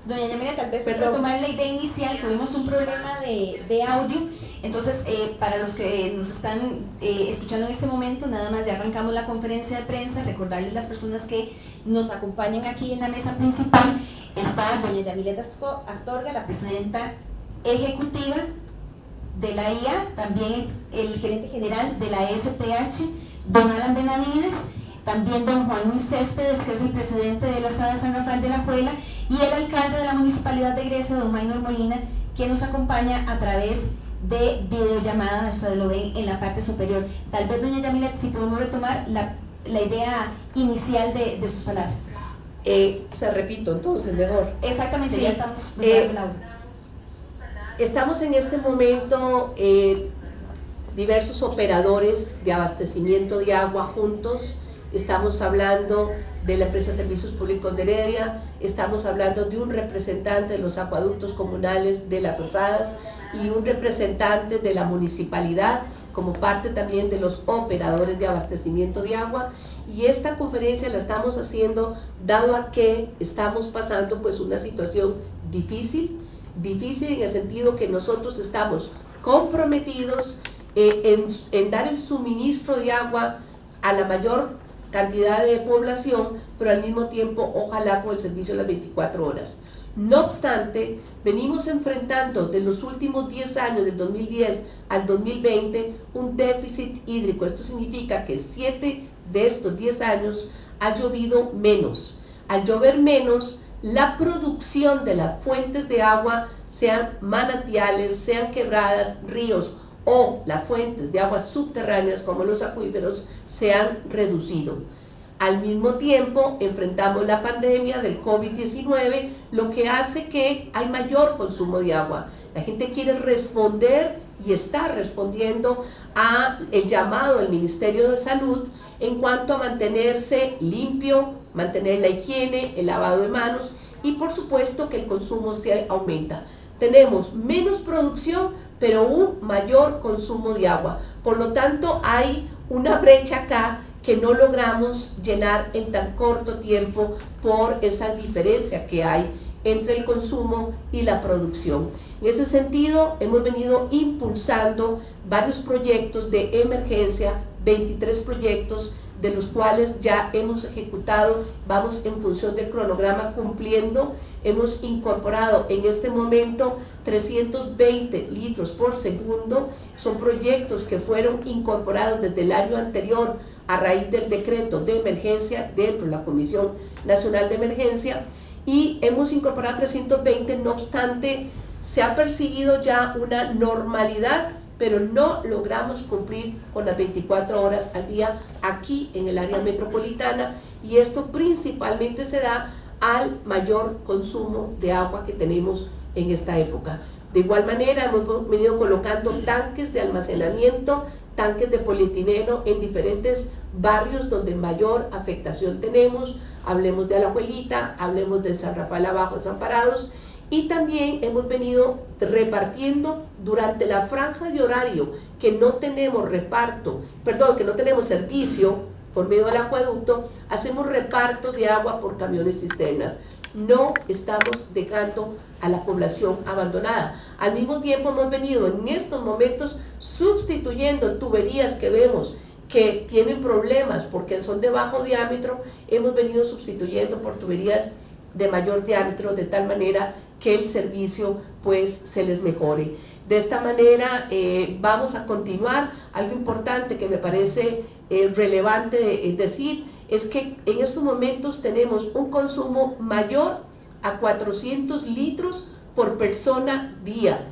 Doña Yamila, tal vez para tomar la idea inicial, tuvimos un problema de audio, entonces para los que nos están escuchando en este momento, nada más ya arrancamos la conferencia de prensa, recordarles a las personas que nos acompañan aquí en la mesa principal, está doña Yamila Astorga, la presidenta ejecutiva de la IA, también el gerente general de la SPH, don Alan Benavides, también don Juan Luis Céspedes, que es el presidente de la SADA San Rafael de la Juela, y el alcalde de la Municipalidad de Grecia, don Maynor Molina, que nos acompaña a través de videollamada, ustedes lo ven en la parte superior. Tal vez, doña Yamila, si podemos retomar la idea inicial de sus palabras. Repito, entonces, mejor. Exactamente, sí, ya estamos preparando el audio. Estamos en este momento diversos operadores de abastecimiento de agua juntos. Estamos hablando de la empresa de Servicios Públicos de Heredia, estamos hablando de un representante de los acueductos comunales de Las Asadas y un representante de la municipalidad como parte también de los operadores de abastecimiento de agua, y esta conferencia la estamos haciendo dado a que estamos pasando pues una situación difícil en el sentido que nosotros estamos comprometidos en dar el suministro de agua a la mayor cantidad de población, pero al mismo tiempo ojalá con el servicio de las 24 horas. No obstante, venimos enfrentando de los últimos 10 años, del 2010 al 2020, un déficit hídrico. Esto significa que 7 de estos 10 años ha llovido menos. Al llover menos, la producción de las fuentes de agua, sean manantiales, sean quebradas, ríos o las fuentes de aguas subterráneas como los acuíferos, se han reducido. Al mismo tiempo enfrentamos la pandemia del COVID-19, lo que hace que hay mayor consumo de agua. La gente quiere responder y está respondiendo a el llamado del Ministerio de Salud en cuanto a mantenerse limpio, mantener la higiene, el lavado de manos y por supuesto que el consumo se aumenta. Tenemos menos producción, pero un mayor consumo de agua. Por lo tanto, hay una brecha acá que no logramos llenar en tan corto tiempo por esa diferencia que hay entre el consumo y la producción. En ese sentido, hemos venido impulsando varios proyectos de emergencia, 23 proyectos, de los cuales ya hemos ejecutado, vamos en función del cronograma cumpliendo. Hemos incorporado en este momento 320 litros por segundo. Son proyectos que fueron incorporados desde el año anterior a raíz del decreto de emergencia dentro de la Comisión Nacional de Emergencia, y hemos incorporado 320, no obstante, se ha percibido ya una normalidad, pero no logramos cumplir con las 24 horas al día aquí en el área metropolitana, y esto principalmente se da al mayor consumo de agua que tenemos en esta época. De igual manera, hemos venido colocando tanques de almacenamiento, tanques de polietileno en diferentes barrios donde mayor afectación tenemos. Hablemos de Alajuelita, hablemos de San Rafael Abajo, Desamparados, y también hemos venido repartiendo durante la franja de horario que no tenemos que no tenemos servicio por medio del acueducto, hacemos reparto de agua por camiones cisternas. No estamos dejando a la población abandonada. Al mismo tiempo hemos venido en estos momentos sustituyendo tuberías que vemos que tienen problemas porque son de bajo diámetro, hemos venido sustituyendo por tuberías de mayor diámetro, de tal manera que el servicio pues se les mejore. De esta manera vamos a continuar. Algo importante que me parece relevante decir es que en estos momentos tenemos un consumo mayor a 400 litros por persona día,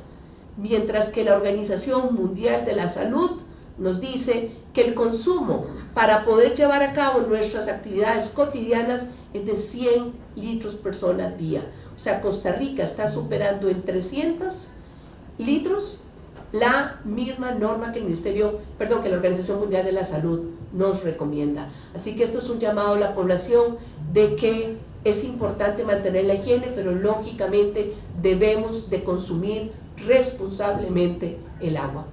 mientras que la Organización Mundial de la Salud nos dice que el consumo para poder llevar a cabo nuestras actividades cotidianas es de 100 litros persona día. O sea, Costa Rica está superando en 300 litros la misma norma que que la Organización Mundial de la Salud nos recomienda. Así que esto es un llamado a la población de que es importante mantener la higiene, pero lógicamente debemos de consumir responsablemente el agua.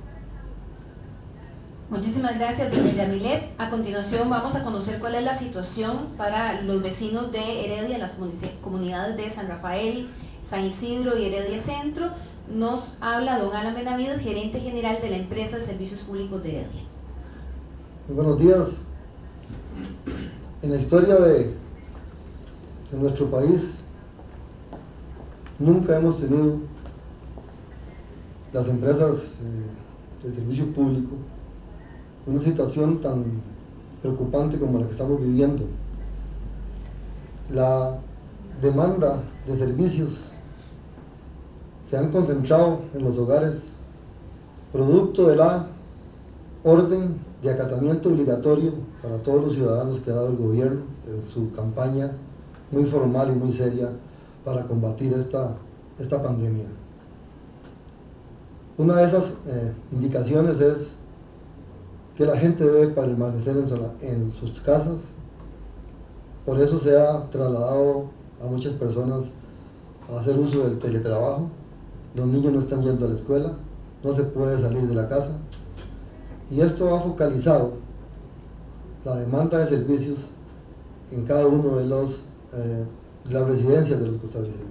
Muchísimas gracias, doña Yamilet. A continuación vamos a conocer cuál es la situación para los vecinos de Heredia, las comunidades de San Rafael, San Isidro y Heredia Centro. Nos habla don Alan Benavides, gerente general de la empresa de servicios públicos de Heredia. Muy buenos días. En la historia de nuestro país nunca hemos tenido las empresas de servicio público una situación tan preocupante como la que estamos viviendo. La demanda de servicios se han concentrado en los hogares producto de la orden de acatamiento obligatorio para todos los ciudadanos que ha dado el gobierno en su campaña muy formal y muy seria para combatir esta pandemia. Una de esas indicaciones es que la gente debe permanecer en sus casas. Por eso se ha trasladado a muchas personas a hacer uso del teletrabajo. Los niños no están yendo a la escuela, no se puede salir de la casa. Y esto ha focalizado la demanda de servicios en cada uno de las residencias de los costarricenses.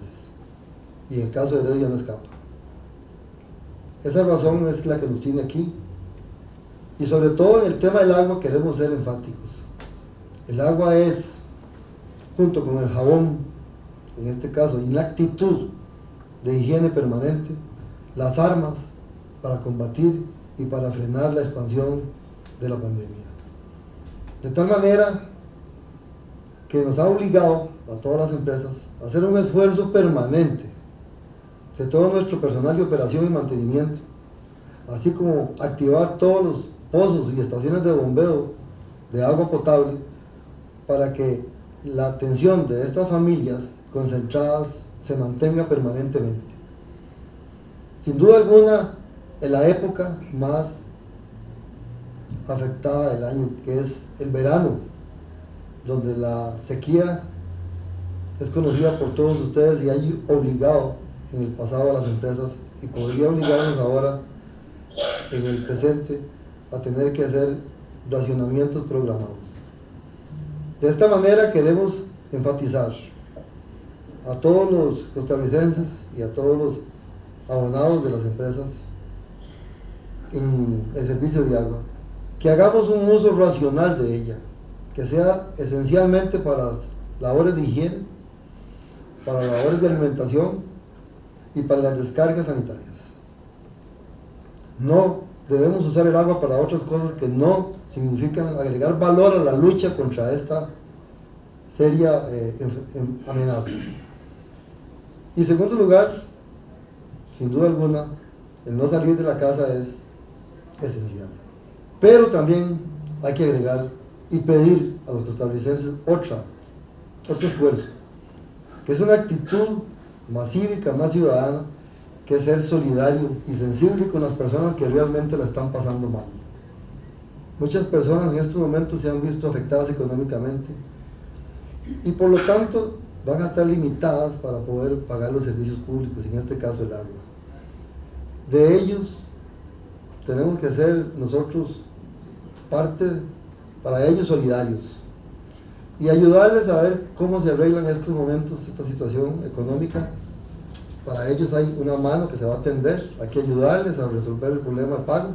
Y en el caso de Heredia no escapa. Esa razón es la que nos tiene aquí. Y sobre todo en el tema del agua queremos ser enfáticos. El agua es, junto con el jabón, en este caso, y la actitud de higiene permanente, las armas para combatir y para frenar la expansión de la pandemia. De tal manera que nos ha obligado a todas las empresas a hacer un esfuerzo permanente de todo nuestro personal de operación y mantenimiento, así como activar todos los pozos y estaciones de bombeo de agua potable para que la atención de estas familias concentradas se mantenga permanentemente. Sin duda alguna, en la época más afectada del año, que es el verano, donde la sequía es conocida por todos ustedes y ha obligado en el pasado a las empresas y podría obligarnos ahora en el presente a tener que hacer racionamientos programados. De esta manera queremos enfatizar a todos los costarricenses y a todos los abonados de las empresas en el servicio de agua, que hagamos un uso racional de ella, que sea esencialmente para las labores de higiene, para las labores de alimentación y para las descargas sanitarias. No debemos usar el agua para otras cosas que no significan agregar valor a la lucha contra esta seria amenaza. Y en segundo lugar, sin duda alguna, el no salir de la casa es esencial. Pero también hay que agregar y pedir a los costarricenses otro esfuerzo, que es una actitud más cívica, más ciudadana, que es ser solidario y sensible con las personas que realmente la están pasando mal. Muchas personas en estos momentos se han visto afectadas económicamente y por lo tanto van a estar limitadas para poder pagar los servicios públicos, en este caso el agua. De ellos tenemos que ser nosotros parte, para ellos, solidarios y ayudarles a ver cómo se arreglan en estos momentos esta situación económica. Para ellos hay una mano que se va a tender, hay que ayudarles a resolver el problema de pago,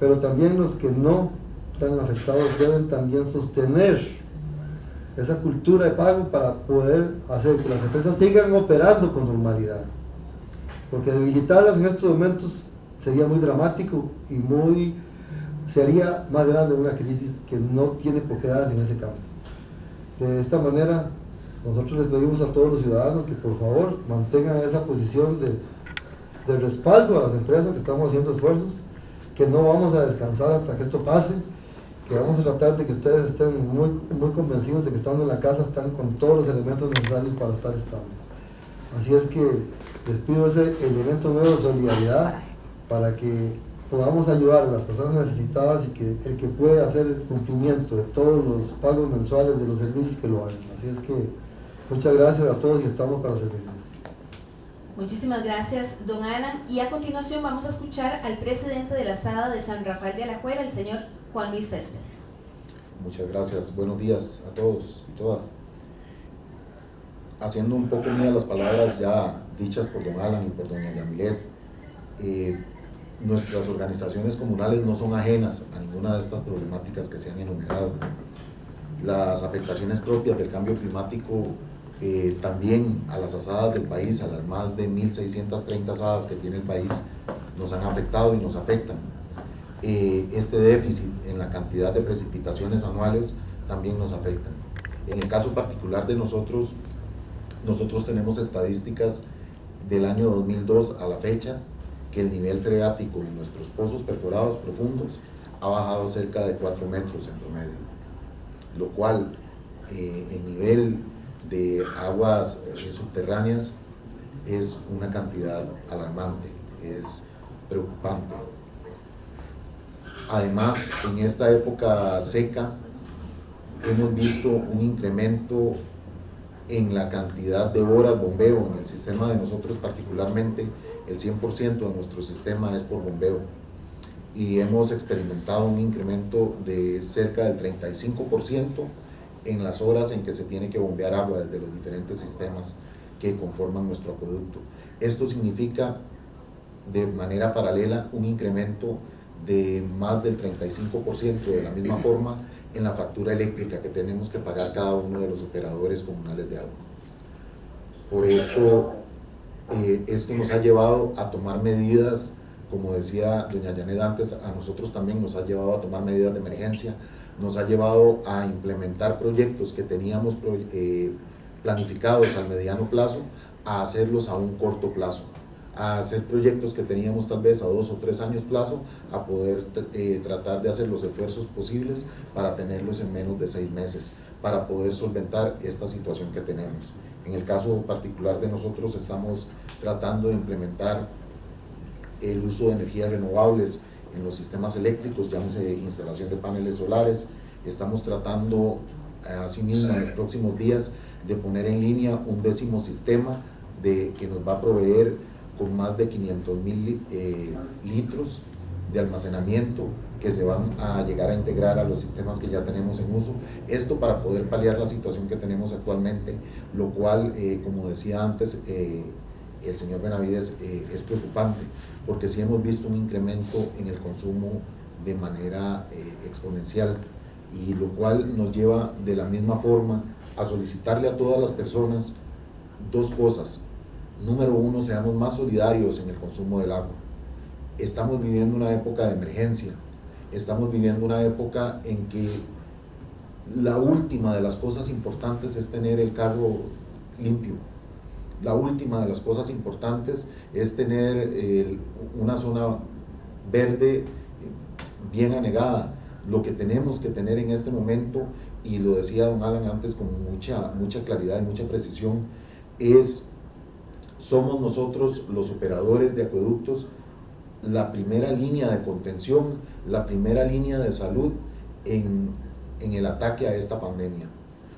pero también los que no están afectados deben también sostener esa cultura de pago para poder hacer que las empresas sigan operando con normalidad, porque debilitarlas en estos momentos sería muy dramático y sería más grande una crisis que no tiene por qué darse en ese campo. De esta manera, nosotros les pedimos a todos los ciudadanos que por favor mantengan esa posición de respaldo a las empresas que estamos haciendo esfuerzos, que no vamos a descansar hasta que esto pase, que vamos a tratar de que ustedes estén muy convencidos de que estando en la casa están con todos los elementos necesarios para estar estables. Así es que les pido ese elemento nuevo de solidaridad para que podamos ayudar a las personas necesitadas y que el que puede hacer el cumplimiento de todos los pagos mensuales de los servicios que lo hagan. Así es que muchas gracias a todos y estamos para servirles. Muchísimas gracias, don Alan. Y a continuación vamos a escuchar al presidente de la SADA de San Rafael de Alajuela, el señor Juan Luis Céspedes. Muchas gracias. Buenos días a todos y todas. haciendo un poco mías las palabras ya dichas por don Alan y por doña Yamilet, nuestras organizaciones comunales no son ajenas a ninguna de estas problemáticas que se han enumerado. Las afectaciones propias del cambio climático también a las asadas del país, a las más de 1.630 asadas que tiene el país, nos han afectado y nos afectan. Este déficit en la cantidad de precipitaciones anuales también nos afectan. En el caso particular de nosotros tenemos estadísticas del año 2002 a la fecha, que el nivel freático en nuestros pozos perforados profundos ha bajado cerca de 4 metros en promedio, lo cual en nivel de aguas subterráneas es una cantidad alarmante, es preocupante. Además, en esta época seca hemos visto un incremento en la cantidad de horas bombeo en el sistema de nosotros, particularmente el 100% de nuestro sistema es por bombeo, y hemos experimentado un incremento de cerca del 35% en las horas en que se tiene que bombear agua desde los diferentes sistemas que conforman nuestro acueducto. Esto significa de manera paralela un incremento de más del 35% de la misma forma en la factura eléctrica que tenemos que pagar cada uno de los operadores comunales de agua. Por esto, esto nos ha llevado a tomar medidas, como decía doña Janet antes, a nosotros también nos ha llevado a tomar medidas de emergencia, nos ha llevado a implementar proyectos que teníamos planificados al mediano plazo, a hacerlos a un corto plazo, a hacer proyectos que teníamos tal vez a 2 o 3 años plazo, a poder tratar de hacer los esfuerzos posibles para tenerlos en menos de 6 meses, para poder solventar esta situación que tenemos. En el caso particular de nosotros estamos tratando de implementar el uso de energías renovables en los sistemas eléctricos, llámese instalación de paneles solares. Estamos tratando asimismo en los próximos días de poner en línea un 10º sistema que nos va a proveer con más de 500.000 litros de almacenamiento que se van a llegar a integrar a los sistemas que ya tenemos en uso. Esto para poder paliar la situación que tenemos actualmente, lo cual, como decía antes el señor Benavides, es preocupante, porque sí hemos visto un incremento en el consumo de manera exponencial, y lo cual nos lleva de la misma forma a solicitarle a todas las personas 2 cosas. Número 1, seamos más solidarios en el consumo del agua. Estamos viviendo una época de emergencia, estamos viviendo una época en que la última de las cosas importantes es tener el carro limpio. La última de las cosas importantes es tener una zona verde bien anegada. Lo que tenemos que tener en este momento, y lo decía don Alan antes con mucha claridad y mucha precisión, somos nosotros los operadores de acueductos la primera línea de contención, la primera línea de salud en el ataque a esta pandemia.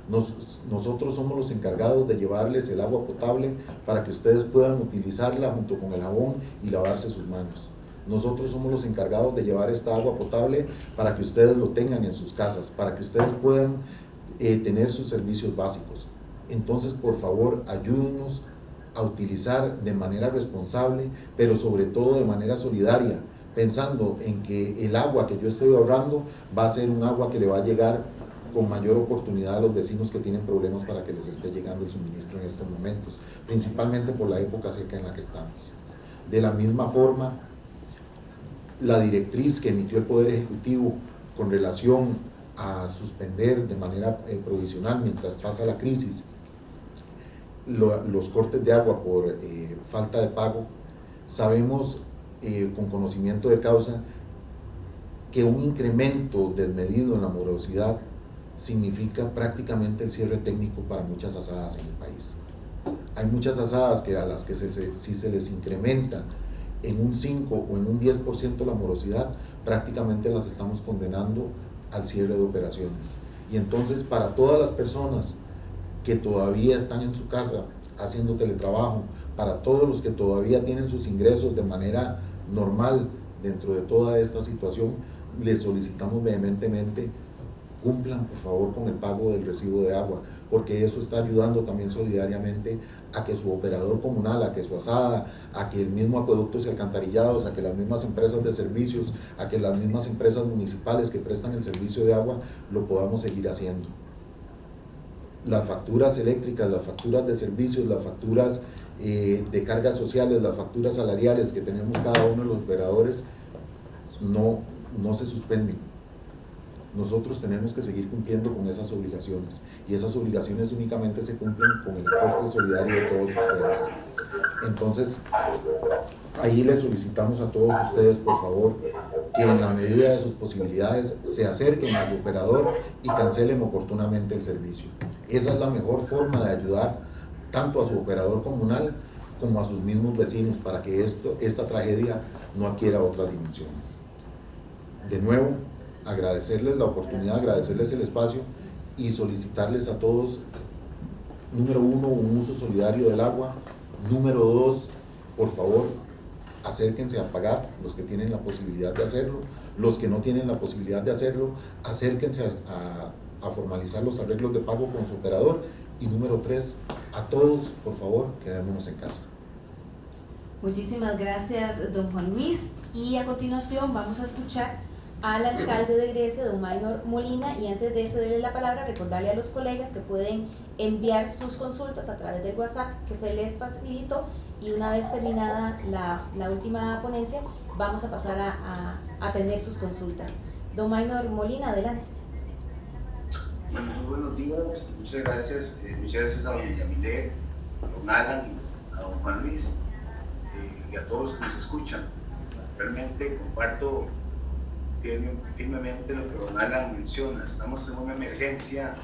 Nosotros somos los encargados de llevarles el agua potable para que ustedes puedan utilizarla junto con el jabón y lavarse sus manos. Nosotros somos los encargados de llevar esta agua potable para que ustedes lo tengan en sus casas, para que ustedes puedan tener sus servicios básicos. Entonces, por favor, ayúdenos a utilizar de manera responsable, pero sobre todo de manera solidaria, pensando en que el agua que yo estoy ahorrando va a ser un agua que le va a llegar con mayor oportunidad a los vecinos que tienen problemas para que les esté llegando el suministro en estos momentos, principalmente por la época seca en la que estamos. De la misma forma, la directriz que emitió el Poder Ejecutivo con relación a suspender de manera provisional mientras pasa la crisis los cortes de agua por falta de pago, sabemos con conocimiento de causa que un incremento desmedido en la morosidad significa prácticamente el cierre técnico para muchas asadas en el país. Hay muchas asadas que a las que si se les incrementa en un 5 o en un 10% la morosidad, prácticamente las estamos condenando al cierre de operaciones. Y entonces, para todas las personas que todavía están en su casa haciendo teletrabajo, para todos los que todavía tienen sus ingresos de manera normal dentro de toda esta situación, les solicitamos vehementemente cumplan por favor con el pago del recibo de agua, porque eso está ayudando también solidariamente a que su operador comunal, a que su asada, a que el mismo acueductos y alcantarillados, a que las mismas empresas de servicios, a que las mismas empresas municipales que prestan el servicio de agua lo podamos seguir haciendo. Las facturas eléctricas, las facturas de servicios, las facturas de cargas sociales, las facturas salariales que tenemos cada uno de los operadores no se suspenden. Nosotros tenemos que seguir cumpliendo con esas obligaciones, y esas obligaciones únicamente se cumplen con el aporte solidario de todos ustedes. Entonces, ahí les solicitamos a todos ustedes, por favor, que en la medida de sus posibilidades se acerquen a su operador y cancelen oportunamente el servicio. Esa es la mejor forma de ayudar tanto a su operador comunal como a sus mismos vecinos, para que esta tragedia no adquiera otras dimensiones. De nuevo, agradecerles la oportunidad, agradecerles el espacio y solicitarles a todos, número uno, un uso solidario del agua. Número dos, por favor, acérquense a pagar los que tienen la posibilidad de hacerlo. Los que no tienen la posibilidad de hacerlo, acérquense a formalizar los arreglos de pago con su operador. Y número tres, a todos, por favor, quedémonos en casa. Muchísimas gracias, don Juan Luis. Y a continuación vamos a escuchar al alcalde de Grecia, don Maynor Molina, y antes de cederle la palabra, recordarle a los colegas que pueden enviar sus consultas a través del WhatsApp que se les facilitó, y una vez terminada la última ponencia, vamos a pasar a atender sus consultas. Don Maynor Molina, adelante. Bueno, muy buenos días, muchas gracias a doña Yamilet, a don Alan, a don Juan Luis y a todos los que nos escuchan. Realmente comparto firmemente lo que don Alan menciona. Estamos en una emergencia,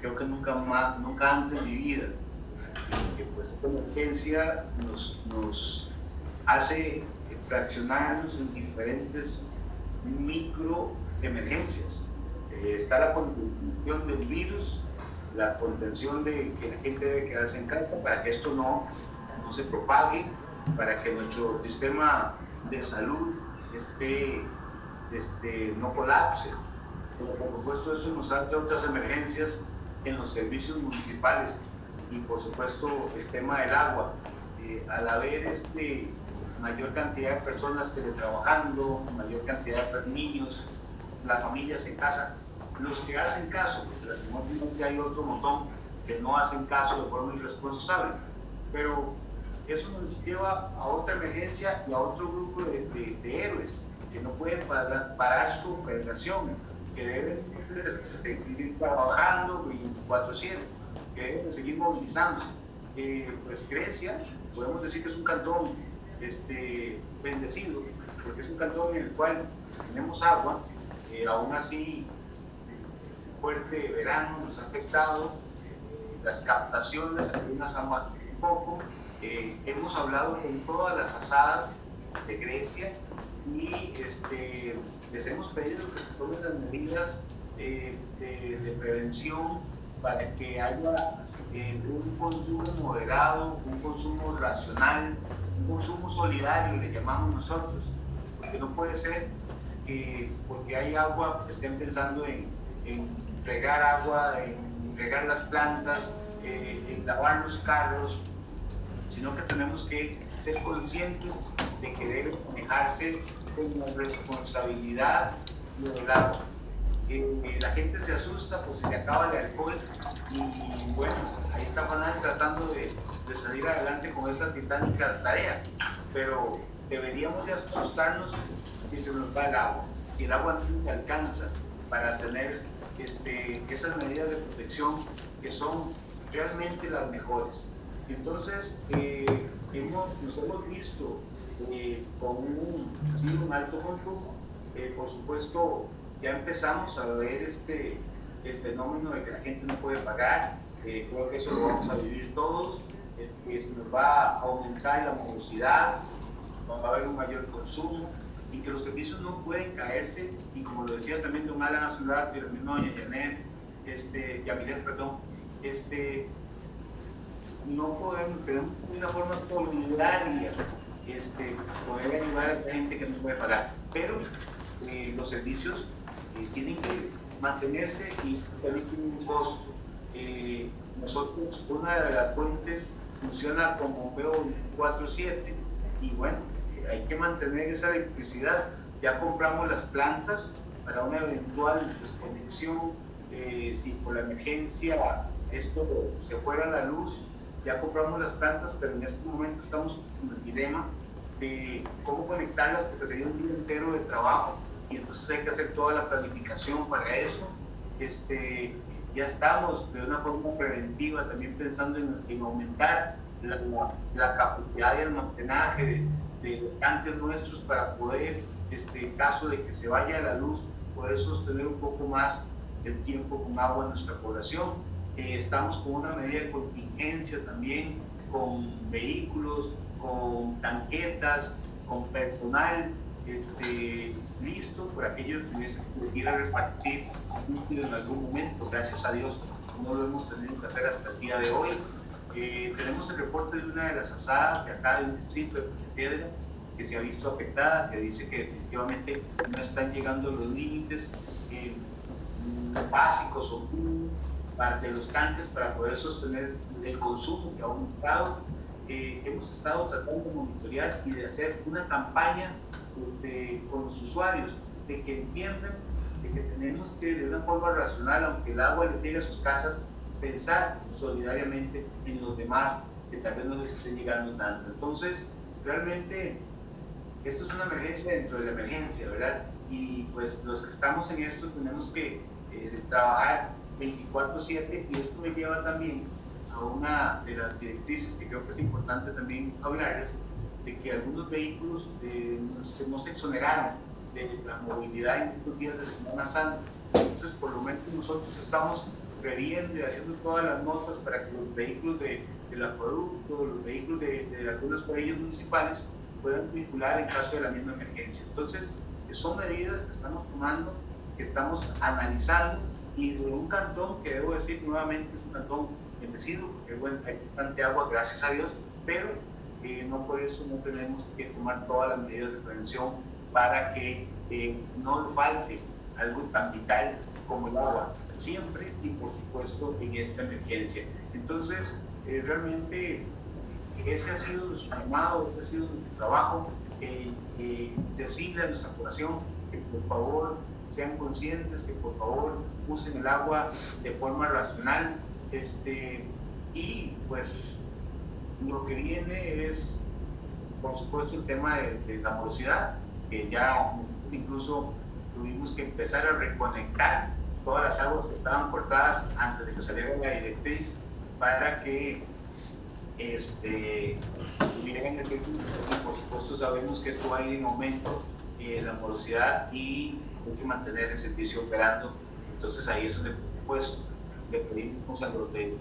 creo que nunca antes en mi vida, que pues esta emergencia nos hace fraccionarnos en diferentes micro emergencias. Está la contención del virus, la contención de que la gente debe quedarse en casa para que esto no se propague, para que nuestro sistema de salud no colapse. Pero por supuesto eso nos hace otras emergencias en los servicios municipales, y por supuesto el tema del agua. Al haber mayor cantidad de personas teletrabajando, mayor cantidad de niños, las familias en casa, los que hacen caso, porque lastimosamente hay otro montón que no hacen caso de forma irresponsable, pero eso nos lleva a otra emergencia y a otro grupo de héroes que no pueden parar su operación, que deben seguir trabajando 24/7, que deben seguir movilizándose. Pues Grecia, podemos decir que es un cantón bendecido, porque es un cantón en el cual pues, tenemos agua. Aún así el fuerte verano nos ha afectado, las captaciones algunas han bajado un poco. Hemos hablado con todas las asadas de Grecia y les hemos pedido que se tomen las medidas de prevención para que haya un consumo moderado, un consumo racional, un consumo solidario, le llamamos nosotros, porque no puede ser que porque hay agua estén pensando en regar agua, en regar las plantas, en lavar los carros, sino que tenemos que ser conscientes de que debe manejarse con responsabilidad del agua. La gente se asusta pues si se acaba el alcohol y bueno, ahí está Juan tratando de salir adelante con esta titánica tarea, pero deberíamos de asustarnos si se nos va el agua, si el agua no se alcanza para tener esas medidas de protección que son realmente las mejores. Entonces, nos hemos visto con un alto consumo. Por supuesto, ya empezamos a ver el fenómeno de que la gente no puede pagar. Creo que eso lo vamos a vivir todos. Nos va a aumentar la morosidad, va a haber un mayor consumo y que los servicios no pueden caerse. Y como lo decía también don Alan hace un rato y la misma doña Yamilet, no podemos, tenemos una forma solidaria poder ayudar a la gente que no puede pagar, pero los servicios tienen que mantenerse y también tiene un costo. Nosotros, una de las fuentes funciona con bombeo 24/7 y bueno, hay que mantener esa electricidad. Ya compramos las plantas para una eventual desconexión, si por la emergencia esto se fuera la luz, ya compramos las plantas, pero en este momento estamos con el dilema de cómo conectarlas, porque sería un día entero de trabajo y entonces hay que hacer toda la planificación para eso. Ya estamos de una forma preventiva también pensando en aumentar la capacidad de almacenaje de tanques nuestros para poder, en caso de que se vaya la luz, poder sostener un poco más el tiempo con agua en nuestra población. Estamos con una medida de contingencia también, con vehículos, con tanquetas, con personal listo por aquello que se pudiera repartir en algún momento. Gracias a Dios no lo hemos tenido que hacer hasta el día de hoy. Tenemos el reporte de una de las asadas de acá del distrito de Piedra que se ha visto afectada, que dice que definitivamente no están llegando los límites básicos o de los tanques para poder sostener el consumo que ha aumentado. Hemos estado tratando de monitorear y de hacer una campaña con los usuarios, de que entiendan de que tenemos que, de una forma racional, aunque el agua les llegue a sus casas, pensar solidariamente en los demás que tal vez no les esté llegando tanto. Entonces, realmente, esto es una emergencia dentro de la emergencia, ¿verdad? Y pues los que estamos en esto tenemos que trabajar 24/7 y esto me lleva también a una de las directrices que creo que es importante también hablarles, de que algunos vehículos no se exoneraron de la movilidad en estos días de Semana Santa. Entonces, por lo menos nosotros estamos previendo y haciendo todas las notas para que los vehículos del acueducto, los vehículos de algunas cuadrillas municipales puedan circular en caso de la misma emergencia. Entonces, son medidas que estamos tomando, que estamos analizando, y de un cantón que debo decir nuevamente es un cantón bendecido, porque bueno, hay bastante agua, gracias a Dios, pero no por eso no tenemos que tomar todas las medidas de prevención para que no falte algo tan vital como el agua, siempre y por supuesto en esta emergencia. Entonces, realmente ese ha sido nuestro llamado, ese ha sido nuestro trabajo, decirle a nuestra población que por favor sean conscientes, que por favor usen el agua de forma racional, y pues lo que viene es, por supuesto, el tema de la morosidad, que ya incluso tuvimos que empezar a reconectar todas las aguas que estaban cortadas antes de que saliera la directriz para que tuvieran el efecto. Y por supuesto sabemos que esto va a ir en aumento, la morosidad, y hay que mantener el servicio operando. Entonces ahí es donde, pues, le pedimos a los que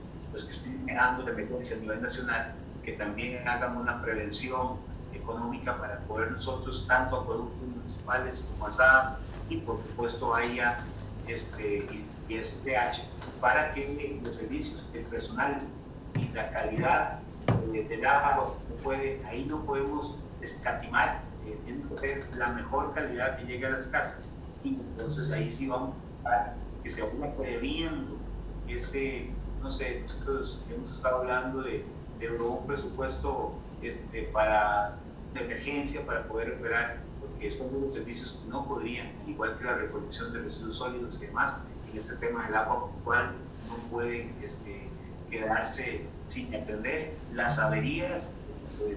estén manejando la emergencia a nivel nacional que también hagan una prevención económica para poder nosotros, tanto acueductos municipales como asadas, y por supuesto haya y SPH, para que los servicios, el personal y la calidad del agua, ahí no podemos escatimar, tiene que ser la mejor calidad que llegue a las casas, y entonces ahí sí vamos a que se vaya previendo ese, no sé, nosotros hemos estado hablando de un presupuesto de emergencia para poder operar, porque son los servicios que no podrían, igual que la recolección de residuos sólidos y demás, en este tema del agua puntual, no pueden quedarse sin atender. Las averías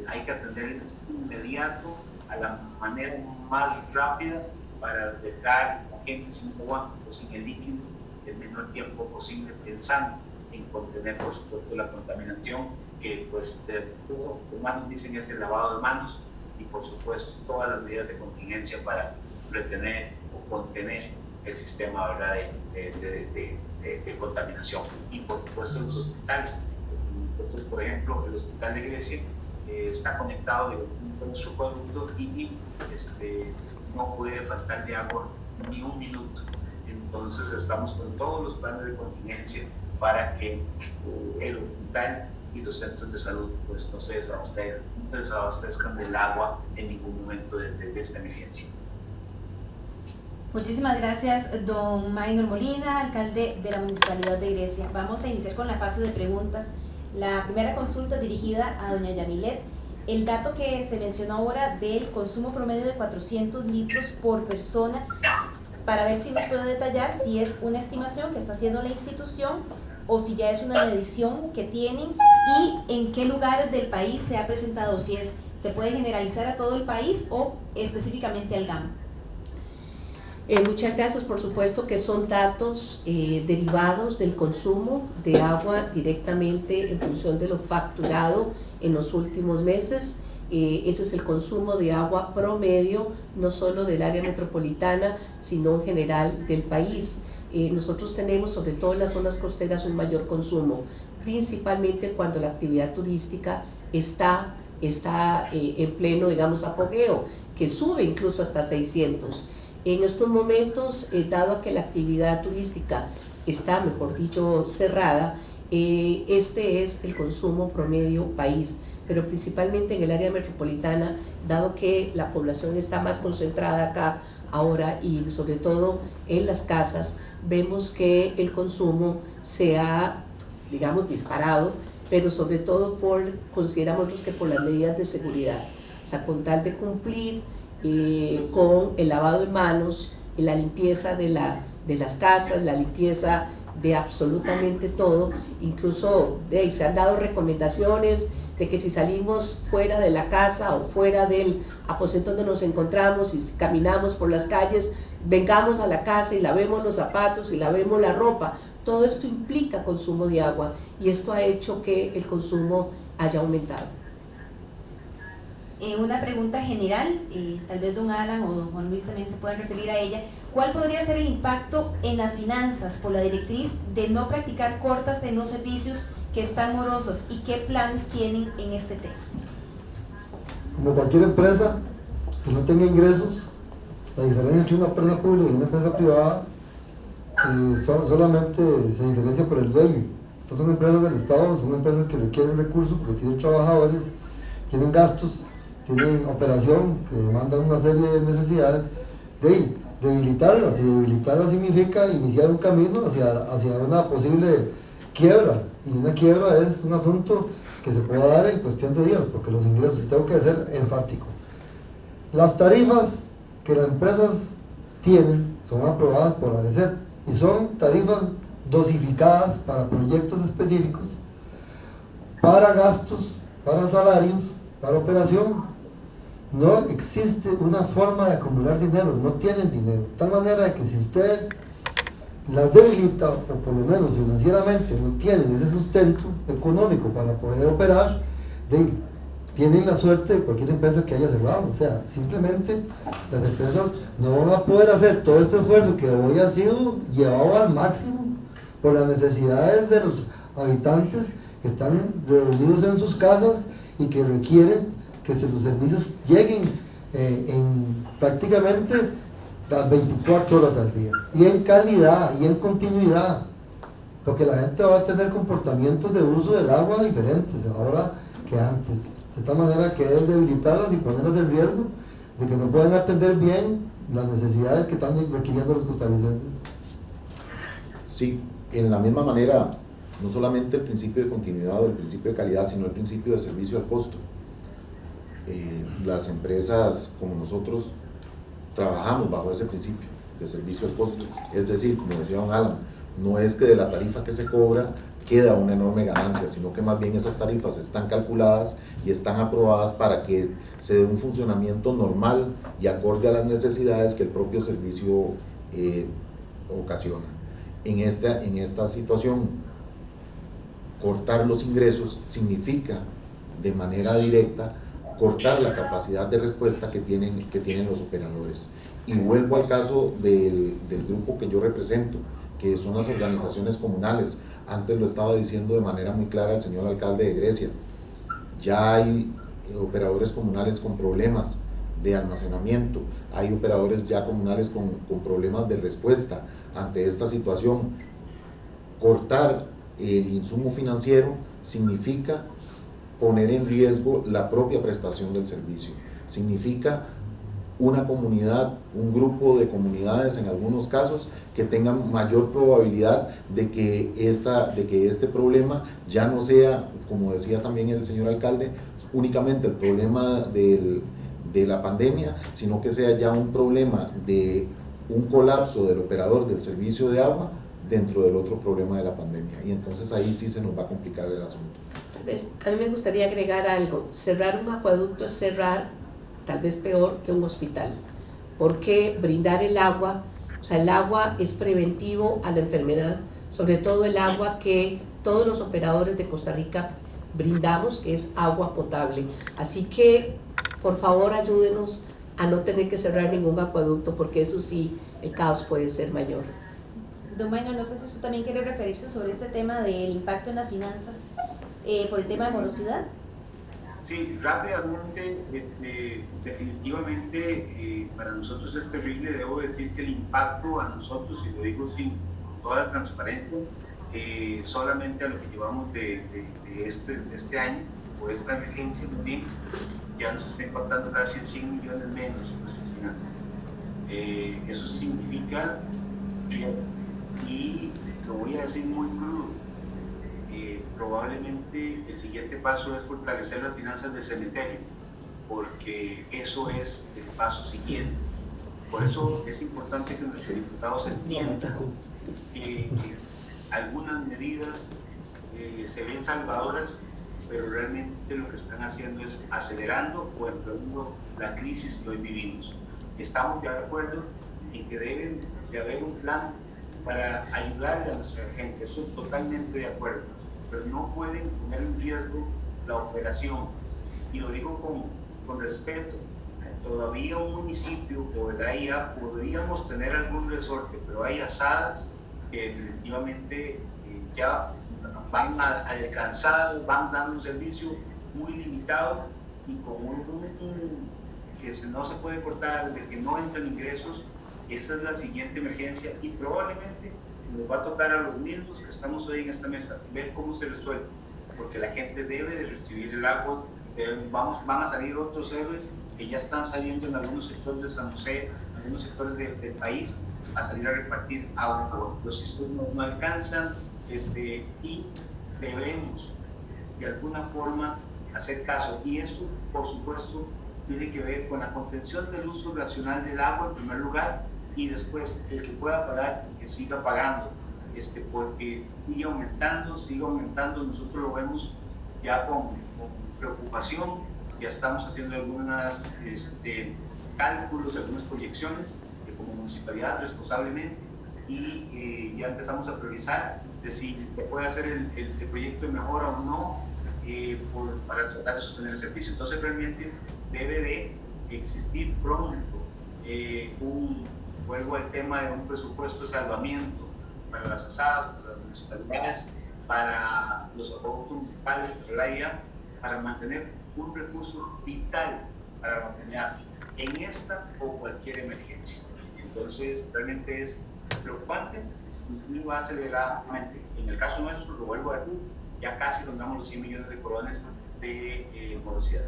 hay que atenderlas inmediato, a la manera más rápida, para dejar a la gente sin agua o sin el líquido el menor tiempo posible, pensando en contener, por supuesto, la contaminación, que pues los humanos dicen es el lavado de manos, y por supuesto todas las medidas de contingencia para retener o contener el sistema, ¿verdad?, de contaminación. Y por supuesto los hospitales. Entonces, por ejemplo, el hospital de Grecia está conectado con nuestro acueducto y no puede faltar de agua ni un minuto. Entonces estamos con todos los planes de contingencia para que el hospital y los centros de salud pues no se desabastezcan del agua en ningún momento de esta emergencia. Muchísimas gracias, don Maynor Molina, alcalde de la Municipalidad de Grecia. Vamos a iniciar con la fase de preguntas. La primera consulta dirigida a doña Yamilet. El dato que se mencionó ahora del consumo promedio de 400 litros por persona, para ver si nos puede detallar si es una estimación que está haciendo la institución o si ya es una medición que tienen y en qué lugares del país se ha presentado, si se puede generalizar a todo el país o específicamente al GAM. En muchos casos, por supuesto, que son datos derivados del consumo de agua directamente en función de lo facturado en los últimos meses. Ese es el consumo de agua promedio, no solo del área metropolitana, sino en general del país. Nosotros tenemos, sobre todo en las zonas costeras, un mayor consumo, principalmente cuando la actividad turística está en pleno, digamos, apogeo, que sube incluso hasta 600. En estos momentos, dado que la actividad turística está, mejor dicho, cerrada, este es el consumo promedio país, pero principalmente en el área metropolitana, dado que la población está más concentrada acá ahora y sobre todo en las casas, vemos que el consumo se ha, digamos, disparado, pero sobre todo consideramos nosotros que por las medidas de seguridad, o sea, con tal de cumplir con el lavado de manos, la limpieza de las casas, la limpieza de absolutamente todo, incluso se han dado recomendaciones de que si salimos fuera de la casa o fuera del aposento donde nos encontramos y caminamos por las calles, vengamos a la casa y lavemos los zapatos y lavemos la ropa. Todo esto implica consumo de agua y esto ha hecho que el consumo haya aumentado. Una pregunta general, tal vez don Alan o don Juan Luis también se puedan referir a ella. ¿Cuál podría ser el impacto en las finanzas por la directriz de no practicar cortas en los servicios que están morosos y qué planes tienen en este tema? Como cualquier empresa que no tenga ingresos, la diferencia entre una empresa pública y una empresa privada solamente se diferencia por el dueño. Estas son empresas del Estado, son empresas que requieren recursos porque tienen trabajadores, tienen gastos, tienen operación que demandan una serie de necesidades. Debilitarlas, y debilitarlas significa iniciar un camino hacia una posible quiebra, y una quiebra es un asunto que se puede dar en cuestión de días, porque los ingresos, y tengo que ser enfático, las tarifas que las empresas tienen son aprobadas por ANECEP y son tarifas dosificadas para proyectos específicos, para gastos, para salarios, para operación. No existe una forma de acumular dinero, no tienen dinero, de tal manera que si usted las debilita, o por lo menos financieramente no tienen ese sustento económico para poder operar, tienen la suerte de cualquier empresa que haya cerrado. O sea, simplemente las empresas no van a poder hacer todo este esfuerzo que hoy ha sido llevado al máximo por las necesidades de los habitantes que están reunidos en sus casas y que requieren que los servicios lleguen en prácticamente las 24 horas al día, y en calidad y en continuidad, porque la gente va a tener comportamientos de uso del agua diferentes ahora que antes, de tal manera que es debilitarlas y ponerlas en riesgo de que no puedan atender bien las necesidades que están requiriendo los costarricenses. Sí, en la misma manera, no solamente el principio de continuidad o el principio de calidad, sino el principio de servicio al costo. Las empresas como nosotros trabajamos bajo ese principio de servicio al costo, es decir, como decía don Alan, no es que de la tarifa que se cobra queda una enorme ganancia, sino que más bien esas tarifas están calculadas y están aprobadas para que se dé un funcionamiento normal y acorde a las necesidades que el propio servicio ocasiona. En esta situación, cortar los ingresos significa de manera directa cortar la capacidad de respuesta que tienen los operadores. Y vuelvo al caso del grupo que yo represento, que son las organizaciones comunales. Antes lo estaba diciendo de manera muy clara el señor alcalde de Grecia. Ya hay operadores comunales con problemas de almacenamiento, hay operadores ya comunales con problemas de respuesta ante esta situación. Cortar el insumo financiero significa poner en riesgo la propia prestación del servicio, significa una comunidad, un grupo de comunidades en algunos casos que tengan mayor probabilidad de que este problema ya no sea, como decía también el señor alcalde, únicamente el problema de la pandemia, sino que sea ya un problema de un colapso del operador del servicio de agua dentro del otro problema de la pandemia, y entonces ahí sí se nos va a complicar el asunto. Tal vez a mí me gustaría agregar algo. Cerrar un acueducto es cerrar, tal vez peor que un hospital, porque brindar el agua, o sea, el agua es preventivo a la enfermedad, sobre todo el agua que todos los operadores de Costa Rica brindamos, que es agua potable. Así que, por favor, ayúdenos a no tener que cerrar ningún acueducto, porque eso sí, el caos puede ser mayor. Don Maynor, no sé si usted también quiere referirse sobre este tema del impacto en las finanzas por el tema de morosidad. Sí, rápidamente, definitivamente para nosotros es terrible. Debo decir que el impacto a nosotros, y lo digo sin toda la transparencia, solamente a lo que llevamos de este año o de esta emergencia también, ya nos está impactando casi en 100 millones menos en nuestras finanzas. Eso significa, y lo voy a decir muy crudo, probablemente el siguiente paso es fortalecer las finanzas del cementerio, porque eso es el paso siguiente. Por eso es importante que nuestros diputados entiendan que algunas medidas se ven salvadoras, pero realmente lo que están haciendo es acelerando o empeorando la crisis que hoy vivimos. Estamos de acuerdo en que deben de haber un plan para ayudarle a nuestra gente, estoy totalmente de acuerdo, pero no pueden poner en riesgo la operación, y lo digo con respeto. Todavía un municipio o el AIA podríamos tener algún resorte, pero hay asadas que definitivamente ya van alcanzados, van dando un servicio muy limitado y con que no se puede cortar, de que no entran ingresos. Esa es la siguiente emergencia, y probablemente nos va a tocar a los mismos que estamos hoy en esta mesa ver cómo se resuelve, porque la gente debe de recibir el agua. Van a salir otros héroes que ya están saliendo en algunos sectores de San José, en algunos sectores del país, a salir a repartir agua. Los sistemas no alcanzan, y debemos de alguna forma hacer caso, y esto por supuesto tiene que ver con la contención del uso racional del agua en primer lugar, y después el que pueda pagar, que siga pagando, porque sigue aumentando. Nosotros lo vemos ya con preocupación, ya estamos haciendo algunos cálculos, algunas proyecciones como municipalidad responsablemente, y ya empezamos a priorizar de si se puede hacer el proyecto de mejora o no, para tratar de sostener el servicio. Entonces realmente debe de existir pronto vuelvo al tema de un presupuesto de salvamiento para las asadas, para las municipalidades, para los acueductos municipales, para la IA, para mantener un recurso vital para la comunidad en esta o cualquier emergencia. Entonces realmente es preocupante y va aceleradamente. En el caso nuestro, lo vuelvo a decir, ya casi rondamos los 100 millones de colones de morosidad.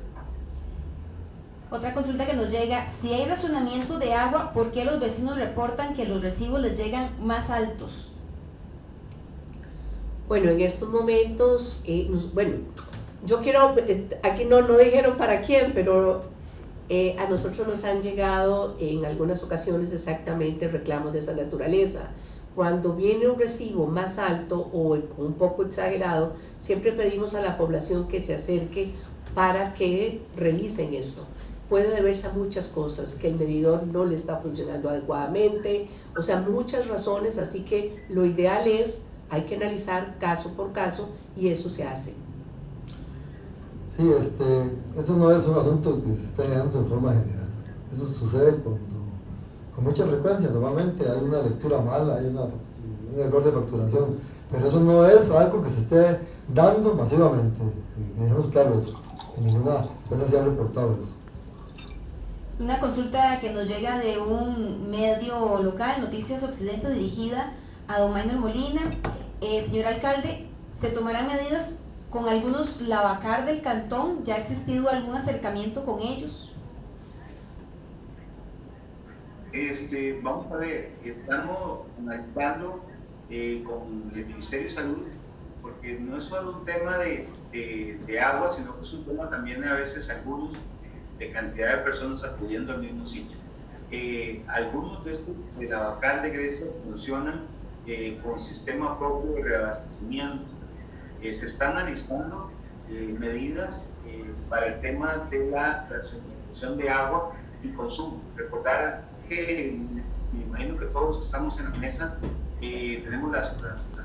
Otra consulta que nos llega: si hay racionamiento de agua, ¿por qué los vecinos reportan que los recibos les llegan más altos? Bueno, en estos momentos, yo quiero, aquí no dijeron para quién, pero a nosotros nos han llegado en algunas ocasiones exactamente reclamos de esa naturaleza. Cuando viene un recibo más alto o un poco exagerado, siempre pedimos a la población que se acerque para que revisen esto. Puede deberse a muchas cosas, que el medidor no le está funcionando adecuadamente, o sea, muchas razones, así que lo ideal es, hay que analizar caso por caso, y eso se hace. Sí, eso no es un asunto que se esté dando en forma general. Eso sucede con mucha frecuencia. Normalmente hay una lectura mala, hay un error de facturación, pero eso no es algo que se esté dando masivamente. Dejemos claro eso, en ninguna empresa se ha reportado eso. Una consulta que nos llega de un medio local, Noticias Occidente, dirigida a don Maynor Molina. Señor alcalde, ¿se tomarán medidas con algunos lavacar del cantón? ¿Ya ha existido algún acercamiento con ellos? Vamos a ver, estamos analizando con el Ministerio de Salud, porque no es solo un tema de agua, sino que es un tema también a veces algunos de cantidad de personas acudiendo al mismo sitio. Algunos de estos de la Bacal de Grecia funcionan con sistema propio de reabastecimiento. Se están analizando medidas para el tema de la racionalización de agua y consumo. Recordar que me imagino que todos los que estamos en la mesa tenemos las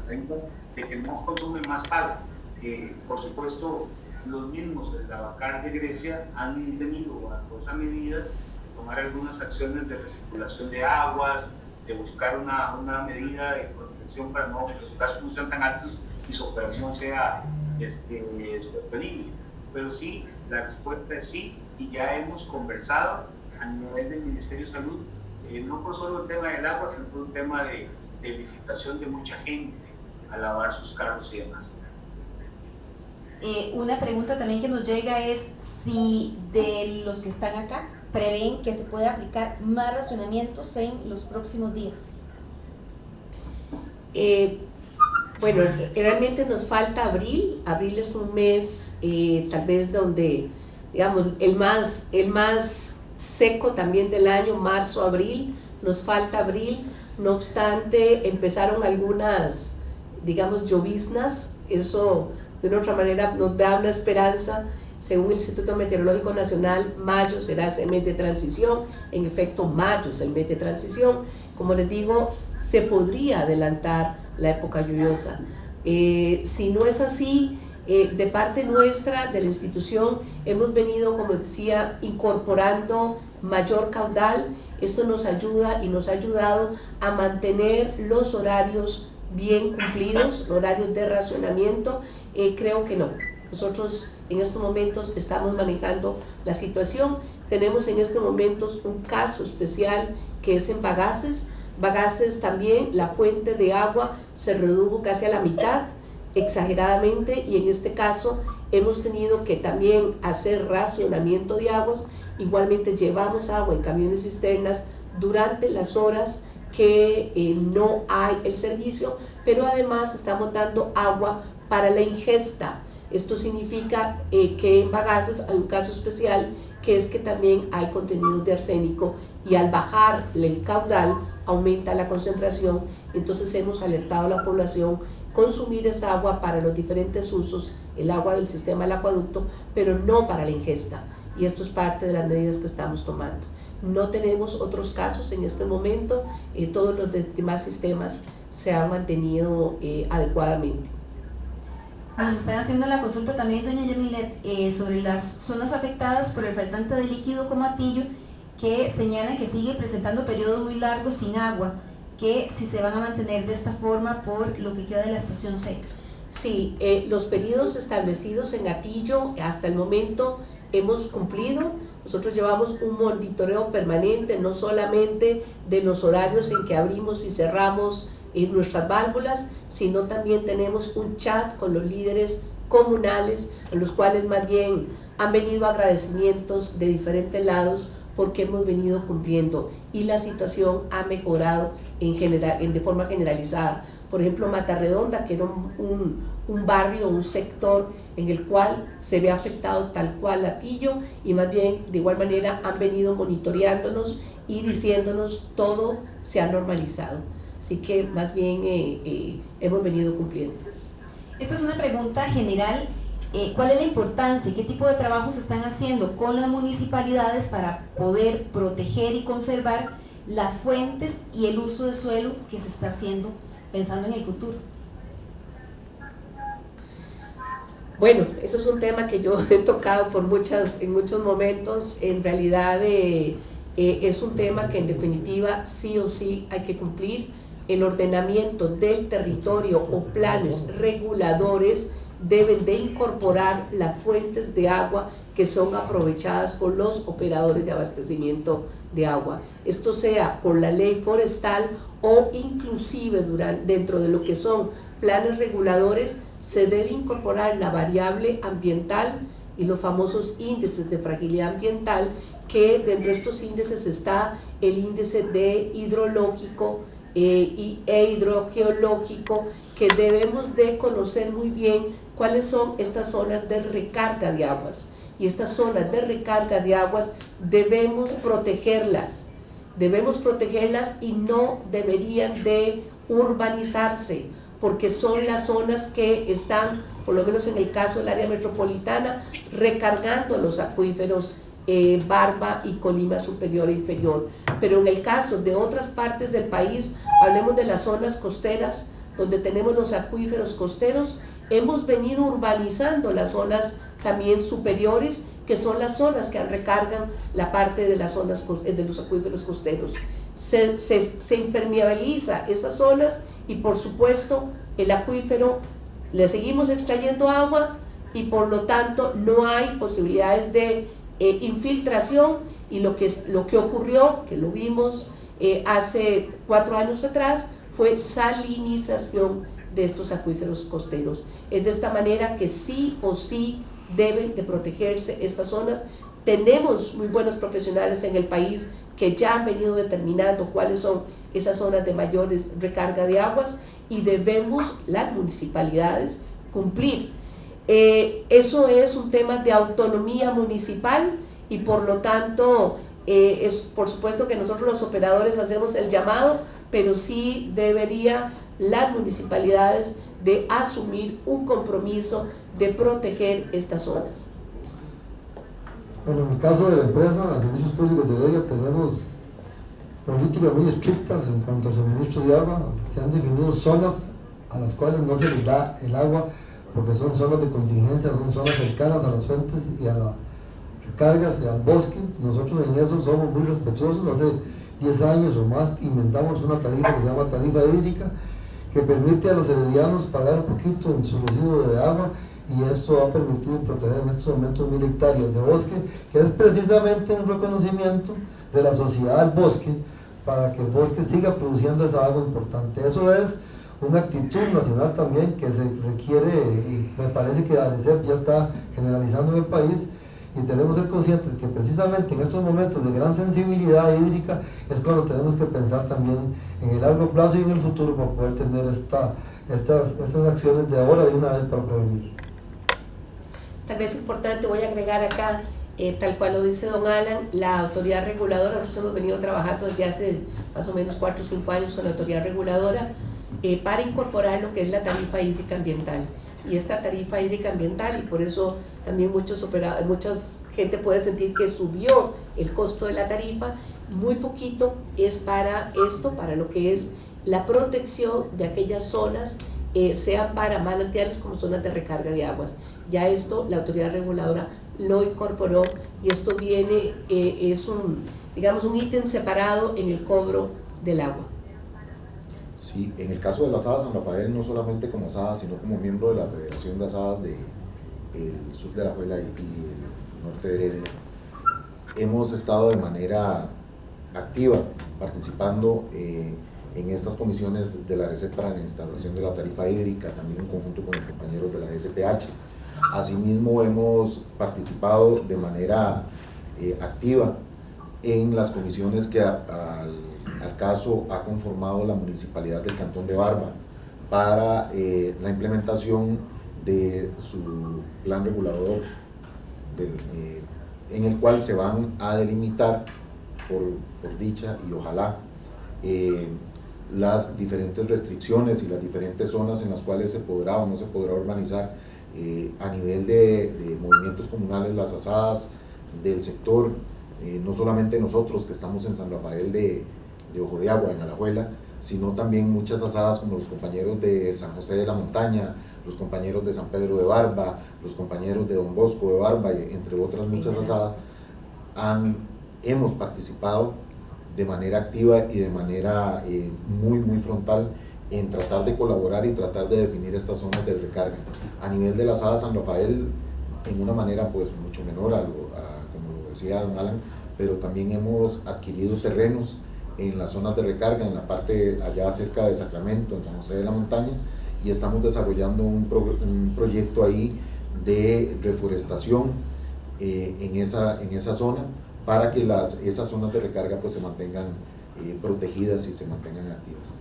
técnicas de que más consume, más paga. Por supuesto, los mismos de la Bacal de Grecia han tenido bajo esa medida tomar algunas acciones de recirculación de aguas, de buscar una medida de protección para que los gastos no sean tan altos y su operación sea sostenible. Pero sí, la respuesta es sí, y ya hemos conversado a nivel del Ministerio de Salud, no por solo el tema del agua, sino por un tema de visitación de mucha gente a lavar sus carros y demás. Una pregunta también que nos llega es si de los que están acá prevén que se puede aplicar más racionamientos en los próximos días. Bueno, realmente nos falta abril. Abril es un mes tal vez donde, digamos, el más seco también del año, marzo, abril, nos falta abril. No obstante, empezaron algunas, digamos, lloviznas. Eso de una otra manera nos da una esperanza. Según el Instituto Meteorológico Nacional, mayo será ese mes de transición. En efecto, mayo es el mes de transición. Como les digo, se podría adelantar la época lluviosa. Si no es así, de parte nuestra, de la institución, hemos venido, como decía, incorporando mayor caudal. Esto nos ayuda y nos ha ayudado a mantener los horarios bien cumplidos, horarios de racionamiento. Creo que no. Nosotros en estos momentos estamos manejando la situación. Tenemos en estos momentos un caso especial que es en Bagaces. Bagaces también, la fuente de agua se redujo casi a la mitad, exageradamente, y en este caso hemos tenido que también hacer racionamiento de aguas. Igualmente llevamos agua en camiones cisternas durante las horas que no hay el servicio, pero además estamos dando agua para la ingesta. Esto significa que en Bagaces hay un caso especial, que es que también hay contenido de arsénico, y al bajar el caudal aumenta la concentración. Entonces hemos alertado a la población consumir esa agua para los diferentes usos, el agua del sistema del acueducto, pero no para la ingesta. Y esto es parte de las medidas que estamos tomando. No tenemos otros casos en este momento, todos los demás sistemas se han mantenido adecuadamente. Nos están haciendo la consulta también, doña Yamilet, sobre las zonas afectadas por el faltante de líquido como Atillo, que señalan que sigue presentando periodos muy largos sin agua, que si se van a mantener de esta forma por lo que queda de la estación seca. Sí, los periodos establecidos en Atillo hasta el momento hemos cumplido. Nosotros llevamos un monitoreo permanente, no solamente de los horarios en que abrimos y cerramos nuestras válvulas, sino también tenemos un chat con los líderes comunales, en los cuales más bien han venido agradecimientos de diferentes lados porque hemos venido cumpliendo, y la situación ha mejorado de forma generalizada. Por ejemplo, Mata Redonda, que era un barrio, un sector en el cual se ve afectado tal cual Atillo, y más bien de igual manera han venido monitoreándonos y diciéndonos todo se ha normalizado. Así que más bien hemos venido cumpliendo. Esta es una pregunta general. ¿Cuál es la importancia y qué tipo de trabajos se están haciendo con las municipalidades para poder proteger y conservar las fuentes y el uso de suelo que se está haciendo pensando en el futuro? Bueno, eso es un tema que yo he tocado en muchos momentos. En realidad es un tema que en definitiva sí o sí hay que cumplir. El ordenamiento del territorio o planes reguladores deben de incorporar las fuentes de agua que son aprovechadas por los operadores de abastecimiento de agua. Esto sea por la ley forestal o inclusive dentro de lo que son planes reguladores, se debe incorporar la variable ambiental y los famosos índices de fragilidad ambiental, que dentro de estos índices está el índice de hidrológico e hidrogeológico, que debemos de conocer muy bien cuáles son estas zonas de recarga de aguas. Y estas zonas de recarga de aguas debemos protegerlas y no deberían de urbanizarse, porque son las zonas que están, por lo menos en el caso del área metropolitana, recargando los acuíferos Barba y Colima superior e inferior. Pero en el caso de otras partes del país, hablemos de las zonas costeras, donde tenemos los acuíferos costeros, hemos venido urbanizando las zonas también superiores, que son las zonas que recargan la parte de las zonas de los acuíferos costeros. Se impermeabiliza esas zonas y por supuesto el acuífero le seguimos extrayendo agua y por lo tanto no hay posibilidades de infiltración, y lo que ocurrió, que lo vimos hace 4 años atrás, fue salinización de estos acuíferos costeros. Es de esta manera que sí o sí deben de protegerse estas zonas. Tenemos muy buenos profesionales en el país que ya han venido determinando cuáles son esas zonas de mayores recarga de aguas, y debemos las municipalidades cumplir. Eso es un tema de autonomía municipal, y por lo tanto es por supuesto que nosotros los operadores hacemos el llamado, pero sí debería las municipalidades de asumir un compromiso de proteger estas zonas. Bueno, en el caso de la empresa Servicios Públicos de Heredia, tenemos políticas muy estrictas en cuanto al suministro de agua. Se han definido zonas a las cuales no se les da el agua, porque son zonas de contingencia, son zonas cercanas a las fuentes y a las recargas y al bosque. Nosotros en eso somos muy respetuosos. Hace 10 años o más inventamos una tarifa que se llama tarifa hídrica, que permite a los heredianos pagar un poquito en su residuo de agua, y esto ha permitido proteger en estos momentos 1000 hectáreas de bosque, que es precisamente un reconocimiento de la sociedad al bosque, para que el bosque siga produciendo esa agua importante. Eso es una actitud nacional también que se requiere, y me parece que ANESEP ya está generalizando en el país, y tenemos que ser conscientes que precisamente en estos momentos de gran sensibilidad hídrica es cuando tenemos que pensar también en el largo plazo y en el futuro, para poder tener estas acciones de ahora de una vez para prevenir. Tal vez importante, voy a agregar acá, tal cual lo dice don Alan, la autoridad reguladora. Nosotros hemos venido trabajando desde hace más o menos 4 o 5 años con la autoridad reguladora para incorporar lo que es la tarifa hídrica ambiental. Y esta tarifa hídrica ambiental, y por eso también mucha gente puede sentir que subió el costo de la tarifa, muy poquito es para esto, para lo que es la protección de aquellas zonas, sean para manantiales como zonas de recarga de aguas. Ya esto la autoridad reguladora lo incorporó, y esto viene, es un ítem separado en el cobro del agua. Sí, en el caso de la Asada San Rafael, no solamente como Asada, sino como miembro de la Federación de Asadas del sur de Alajuela y el norte de Heredia, hemos estado de manera activa participando en estas comisiones de la RECEP para la instauración de la tarifa hídrica, también en conjunto con los compañeros de la SPH. Asimismo, hemos participado de manera activa en las comisiones que al caso ha conformado la Municipalidad del Cantón de Barba para la implementación de su plan regulador, en el cual se van a delimitar por dicha y ojalá las diferentes restricciones y las diferentes zonas en las cuales se podrá o no se podrá urbanizar a nivel de movimientos comunales, las asadas del sector, no solamente nosotros que estamos en San Rafael de Ojo de Agua, en Alajuela, sino también muchas asadas como los compañeros de San José de la Montaña, los compañeros de San Pedro de Barba, los compañeros de Don Bosco de Barba, entre otras muchas asadas. Hemos participado de manera activa y de manera muy frontal en tratar de colaborar y tratar de definir estas zonas de recarga. A nivel de la Asada San Rafael, en una manera pues mucho menor, como lo decía don Alan, pero también hemos adquirido terrenos en las zonas de recarga, en la parte allá cerca de Sacramento, en San José de la Montaña, y estamos desarrollando un proyecto ahí de reforestación en esa zona, para que esas zonas de recarga pues se mantengan protegidas y se mantengan activas.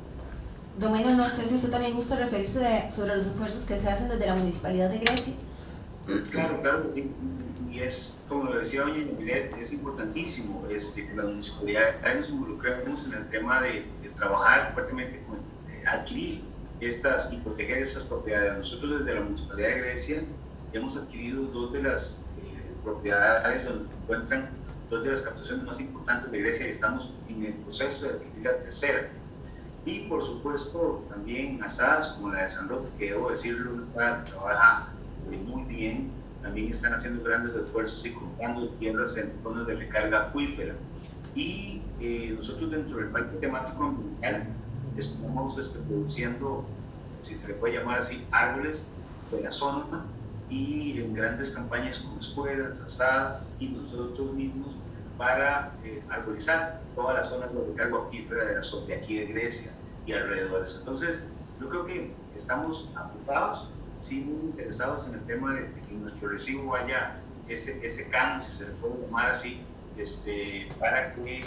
Don Maynor, no sé si usted también gusta referirse sobre los esfuerzos que se hacen desde la Municipalidad de Grecia. Claro, y es, como lo decía doña Yamilet, es importantísimo que la municipalidad nos involucremos en el tema de trabajar fuertemente con adquirir y proteger estas propiedades. Nosotros desde la Municipalidad de Grecia hemos adquirido 2 de las propiedades donde se encuentran 2 de las captaciones más importantes de Grecia y estamos en el proceso de adquirir la tercera. Y por supuesto también asadas como la de San Roque, que debo decirlo, trabaja muy bien, también están haciendo grandes esfuerzos y comprando tierras en zonas de recarga acuífera. Y nosotros dentro del parque temático ambiental estamos produciendo, si se le puede llamar así, árboles de la zona, y en grandes campañas con escuelas, asadas y nosotros mismos para arborizar toda la zona de recarga acuífera de aquí de Grecia y alrededores. Entonces, yo creo que estamos apuntados, sí muy interesados en el tema de que en nuestro recibo haya ese canon, si se le puede llamar así, para que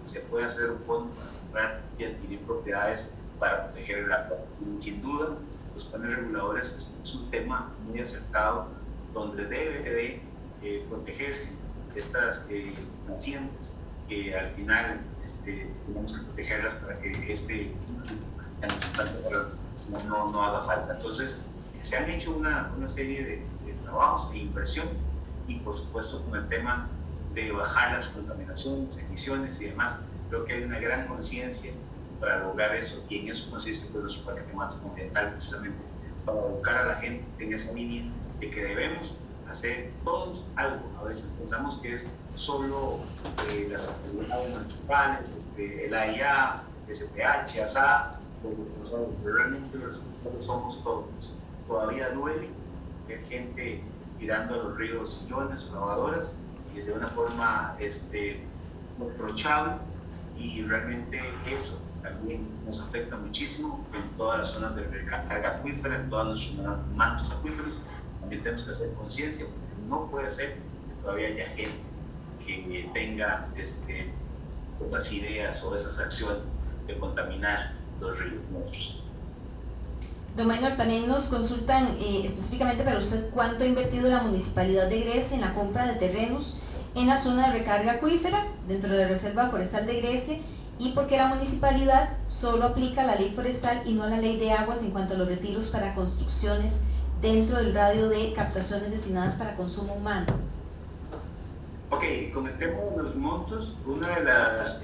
se pueda hacer un fondo para comprar y adquirir propiedades para proteger el agua. Sin duda, los paneles reguladores es un tema muy acertado donde debe de protegerse estas nacientes que al final tenemos que protegerlas para que no haga falta. Entonces, se han hecho una serie de trabajos e inversión, y por supuesto con el tema de bajar las contaminaciones, emisiones y demás, creo que hay una gran conciencia para lograr eso, y en eso consiste pues, nuestro parque temático ambiental, precisamente para educar a la gente en esa línea de que debemos hacer todos algo. A veces pensamos que es solo las autoridades municipales, el AIA, SPH, ASAS, pero realmente los responsables somos todos. Todavía duele ver gente tirando a los ríos sillones o lavadoras y de una forma reprochable, y realmente eso también nos afecta muchísimo en todas las zonas de recarga acuífera, en todos nuestros mantos acuíferos. También tenemos que hacer conciencia, porque no puede ser que todavía haya gente que tenga esas ideas o esas acciones de contaminar los ríos nuestros. Don Maynor, también nos consultan específicamente para usted cuánto ha invertido la Municipalidad de Grecia en la compra de terrenos en la zona de recarga acuífera dentro de la Reserva Forestal de Grecia, y por qué la municipalidad solo aplica la ley forestal y no la ley de aguas en cuanto a los retiros para construcciones dentro del radio de captaciones destinadas para consumo humano. Ok, comentemos los montos. Una de las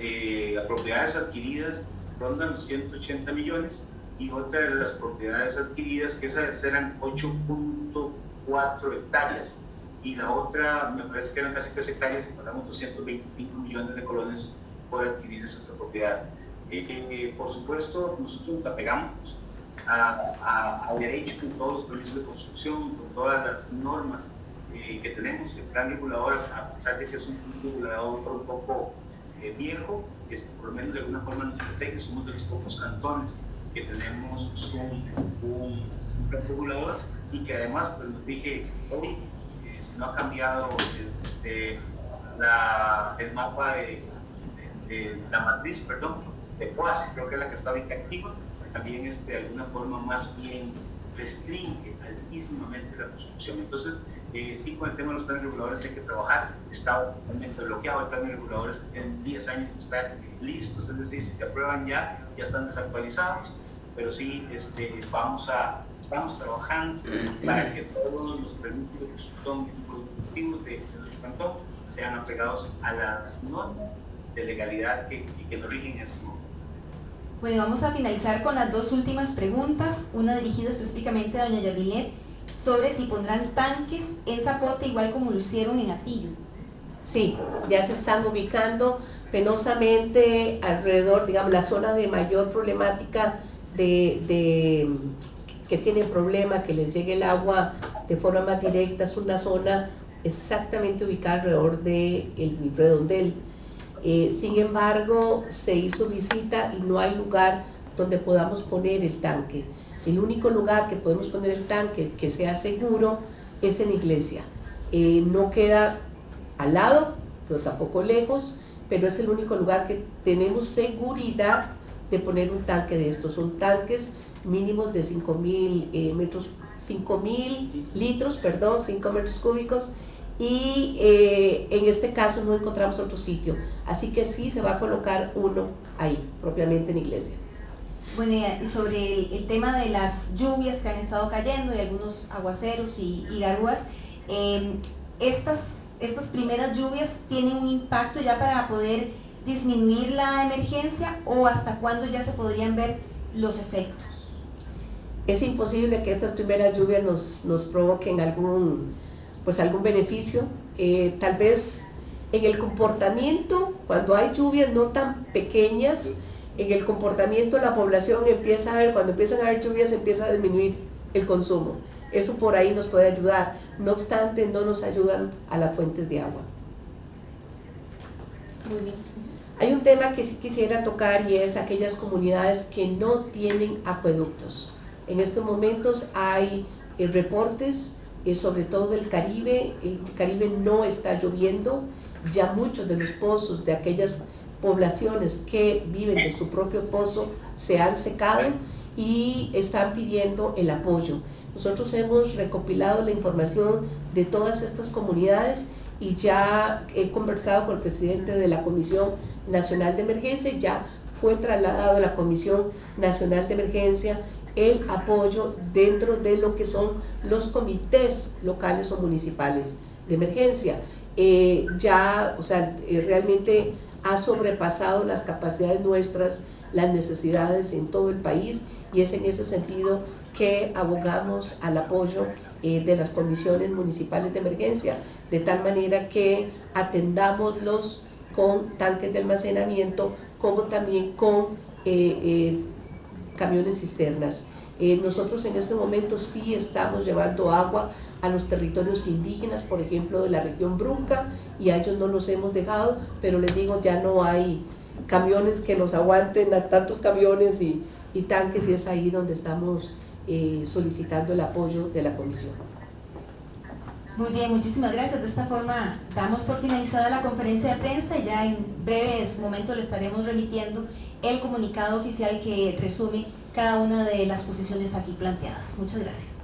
propiedades adquiridas rondan los 180 millones, y otra de las propiedades adquiridas, que esas eran 8.4 hectáreas, y la otra me parece que eran casi 3 hectáreas, y pagamos 225 millones de colones por adquirir esa otra propiedad. Por supuesto, nosotros nos apegamos a derecho con todos los permisos de construcción, con todas las normas que tenemos. El plan regulador, a pesar de que es un plan regulador un poco viejo, por lo menos de alguna forma nos protege. Somos de los pocos cantones que tenemos un plan regulador, y que además pues, nos dije hoy, si no ha cambiado el mapa de la matriz, de COAS, creo que es la que está ahorita activa, también de alguna forma más bien restringe altísimamente la construcción. Entonces, sí, con el tema de los planes reguladores hay que trabajar. Está totalmente bloqueado el plan de reguladores que tienen 10 años de estar listos, es decir, si se aprueban ya están desactualizados, pero sí vamos trabajando para que todos los permisos de construcción productivos de nuestro cantón sean apegados a las normas de legalidad que nos rigen en ese momento. Bueno, vamos a finalizar con las 2 últimas preguntas, una dirigida específicamente a doña Yamilet, sobre si pondrán tanques en Zapote igual como lo hicieron en Atillo. Sí, ya se están ubicando penosamente alrededor, digamos, la zona de mayor problemática que tienen problema que les llegue el agua de forma más directa, es una zona exactamente ubicada alrededor del redondel. Sin embargo, se hizo visita y no hay lugar donde podamos poner el tanque. El único lugar que podemos poner el tanque que sea seguro es en Iglesia. No queda al lado, pero tampoco lejos, pero es el único lugar que tenemos seguridad de poner un tanque de estos. Son tanques mínimos de 5.000 litros, 5 metros cúbicos, y en este caso no encontramos otro sitio, así que sí se va a colocar uno ahí, propiamente en iglesia. Bueno, y sobre el tema de las lluvias que han estado cayendo y algunos aguaceros y garúas, estas primeras lluvias tienen un impacto ya para poder disminuir la emergencia, o hasta cuándo ya se podrían ver los efectos. Es imposible que estas primeras lluvias nos provoquen algún beneficio. Tal vez en el comportamiento, cuando hay lluvias no tan pequeñas, en el comportamiento la población empieza a ver, cuando empiezan a haber lluvias empieza a disminuir el consumo. Eso por ahí nos puede ayudar, no obstante no nos ayudan a las fuentes de agua. Muy bien. Hay un tema que sí quisiera tocar, y es aquellas comunidades que no tienen acueductos. En estos momentos hay reportes, sobre todo del Caribe. El Caribe no está lloviendo, ya muchos de los pozos de aquellas poblaciones que viven de su propio pozo se han secado y están pidiendo el apoyo. Nosotros hemos recopilado la información de todas estas comunidades y ya he conversado con el presidente de la Comisión Nacional de Emergencia, ya fue trasladado a la Comisión Nacional de Emergencia el apoyo dentro de lo que son los comités locales o municipales de emergencia. Realmente ha sobrepasado las capacidades nuestras, las necesidades en todo el país, y es en ese sentido que abogamos al apoyo de las comisiones municipales de emergencia, de tal manera que atendámoslos con tanques de almacenamiento, como también con camiones cisternas. Nosotros en este momento sí estamos llevando agua a los territorios indígenas, por ejemplo de la región Brunca, y a ellos no los hemos dejado, pero les digo, ya no hay camiones que nos aguanten a tantos camiones y tanques, y es ahí donde estamos solicitando el apoyo de la comisión. Muy bien, muchísimas gracias. De esta forma damos por finalizada la conferencia de prensa, y ya en breves momentos le estaremos remitiendo el comunicado oficial que resume cada una de las posiciones aquí planteadas. Muchas gracias.